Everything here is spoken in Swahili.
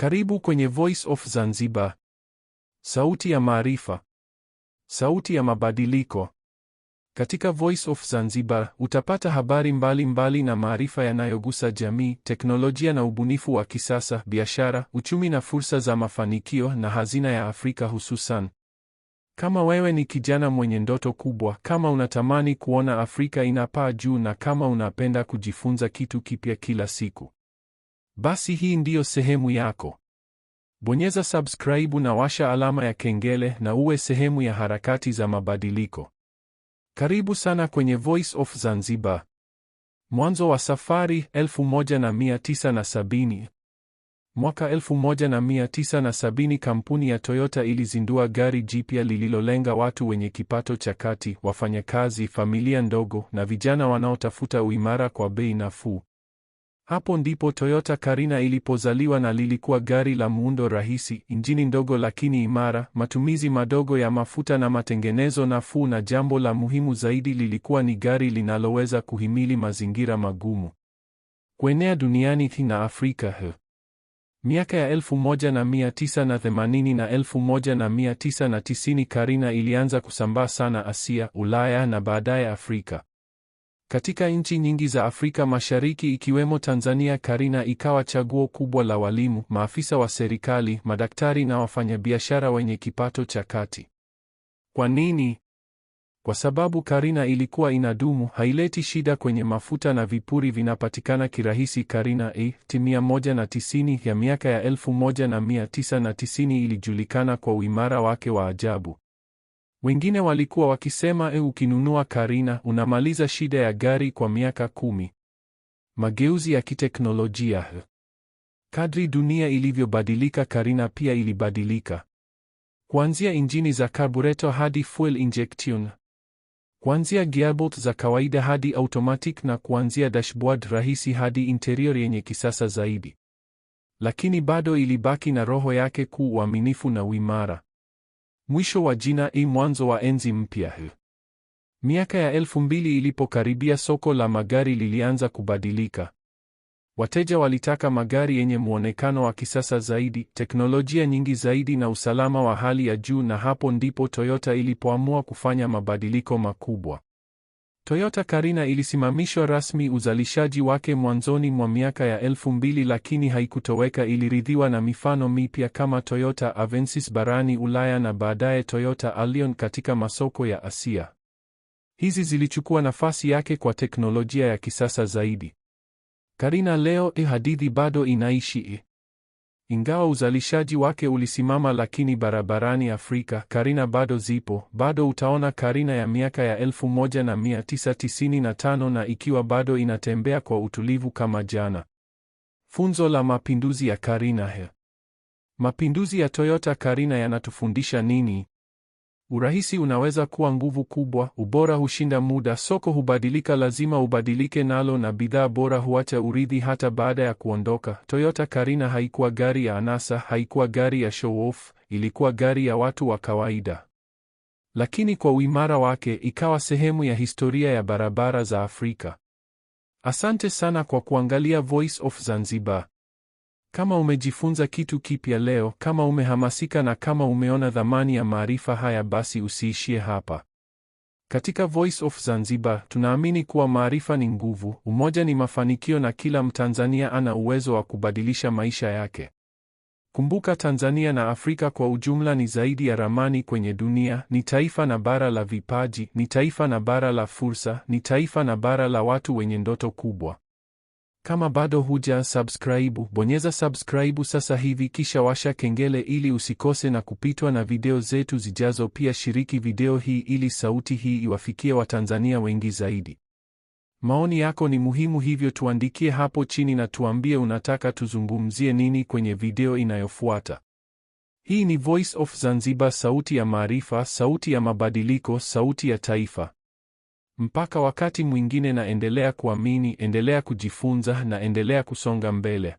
Karibu kwenye Voice of Zanzibar. Sauti ya maarifa. Sauti ya mabadiliko. Katika Voice of Zanzibar utapata habari mbalimbali na maarifa yanayogusa jamii, teknolojia na ubunifu wa kisasa, biashara, uchumi na fursa za mafanikio na hazina ya Afrika hususan. Kama wewe ni kijana mwenye ndoto kubwa, kama unatamani kuona Afrika inapaa juu na kama unapenda kujifunza kitu kipya kila siku, basi hii ndiyo sehemu yako. Bonyeza subscribe na washa alama ya kengele na uwe sehemu ya harakati za mabadiliko. Karibu sana kwenye Voice of Zanzibar. Mwanzo wa safari 1970. Mwaka 1970 kampuni ya Toyota ilizindua gari jipya lililolenga watu wenye kipato cha kati, wafanyakazi, familia ndogo na vijana wanaotafuta uimara kwa bei nafuu. Hapo ndipo Toyota Carina ilipozaliwa na lilikuwa gari la muundo rahisi, injini ndogo lakini imara, matumizi madogo ya mafuta na matengenezo nafuu, na jambo la muhimu zaidi, lilikuwa ni gari linaloweza kuhimili mazingira magumu. Kuenea duniani na Afrika. Miaka ya 1980 na 1990 Carina ilianza kusambaa sana Asia, Ulaya na baadaye Afrika. Katika nchi nyingi za Afrika Mashariki ikiwemo Tanzania, Carina ikawa chaguo kubwa la walimu, maafisa wa serikali, madaktari na wafanyabiashara wenye kipato cha kati. Kwa nini? Kwa sababu Carina ilikuwa inadumu, haileti shida kwenye mafuta na vipuri vinapatikana kirahisi. Carina T190 ya miaka ya 1990 ilijulikana kwa uimara wake wa ajabu. Wengine walikuwa wakisema ukinunua Carina unamaliza shida ya gari kwa miaka 10. Mageuzi ya kiteknolojia. Kadri dunia ilivyobadilika, Carina pia ilibadilika. Kuanzia injini za carburetor hadi fuel injection. Kuanzia gearbox za kawaida hadi automatic, na kuanzia dashboard rahisi hadi interior yenye kisasa zaidi. Lakini bado ilibaki na roho yake kuu, uaminifu na uimara. Mwisho wa jina mwanzo wa enzi mpya. Miaka ya 2000 ilipokaribia, soko la magari lilianza kubadilika. Wateja walitaka magari yenye muonekano wa kisasa zaidi, teknolojia nyingi zaidi na usalama wa hali ya juu, na hapo ndipo Toyota ilipoamua kufanya mabadiliko makubwa. Toyota Carina ilisimamishwa rasmi uzalishaji wake mwanzoni mwa miaka ya 2000, lakini haikutoweka. Iliridhiwa na mifano mipya kama Toyota Avensis barani Ulaya na baadaye Toyota Allion katika masoko ya Asia. Hizi zilichukua nafasi yake kwa teknolojia ya kisasa zaidi. Carina leo hadithi bado inaishi. Ingawa uzalishaji wake ulisimama, lakini barabarani Afrika Carina bado zipo. Bado utaona Carina ya miaka ya 1995 na ikiwa bado inatembea kwa utulivu kama jana. Funzo la mapinduzi ya Carina. Mapinduzi ya Toyota Carina yanatufundisha nini? Urahisi unaweza kuwa nguvu kubwa, ubora hushinda muda, soko hubadilika, lazima ubadilike nalo, na bidhaa bora huacha urithi hata baada ya kuondoka. Toyota Carina haikuwa gari ya anasa, haikuwa gari ya show off, ilikuwa gari ya watu wa kawaida. Lakini kwa uimara wake ikawa sehemu ya historia ya barabara za Afrika. Asante sana kwa kuangalia Voice of Zanzibar. Kama umejifunza kitu kipya leo, kama umehamasika na kama umeona dhamani ya maarifa haya, basi usiishie hapa. Katika Voice of Zanzibar tunaamini kuwa maarifa ni nguvu, umoja ni mafanikio, na kila Mtanzania ana uwezo wa kubadilisha maisha yake. Kumbuka, Tanzania na Afrika kwa ujumla ni zaidi ya ramani kwenye dunia, ni taifa na bara la vipaji, ni taifa na bara la fursa, ni taifa na bara la watu wenye ndoto kubwa. Kama bado huja subscribe, bonyeza subscribe sasa hivi, kisha washa kengele ili usikose na kupitwa na video zetu zijazo. Pia shiriki video hii ili sauti hii iwafikie Watanzania wengi zaidi. Maoni yako ni muhimu, hivyo tuandikie hapo chini na tuambie unataka tuzungumzie nini kwenye video inayofuata. Hii ni Voice of Zanzibar, sauti ya maarifa, sauti ya mabadiliko, sauti ya taifa. Mpaka wakati mwingine, na endelea kuamini, endelea kujifunza na endelea kusonga mbele.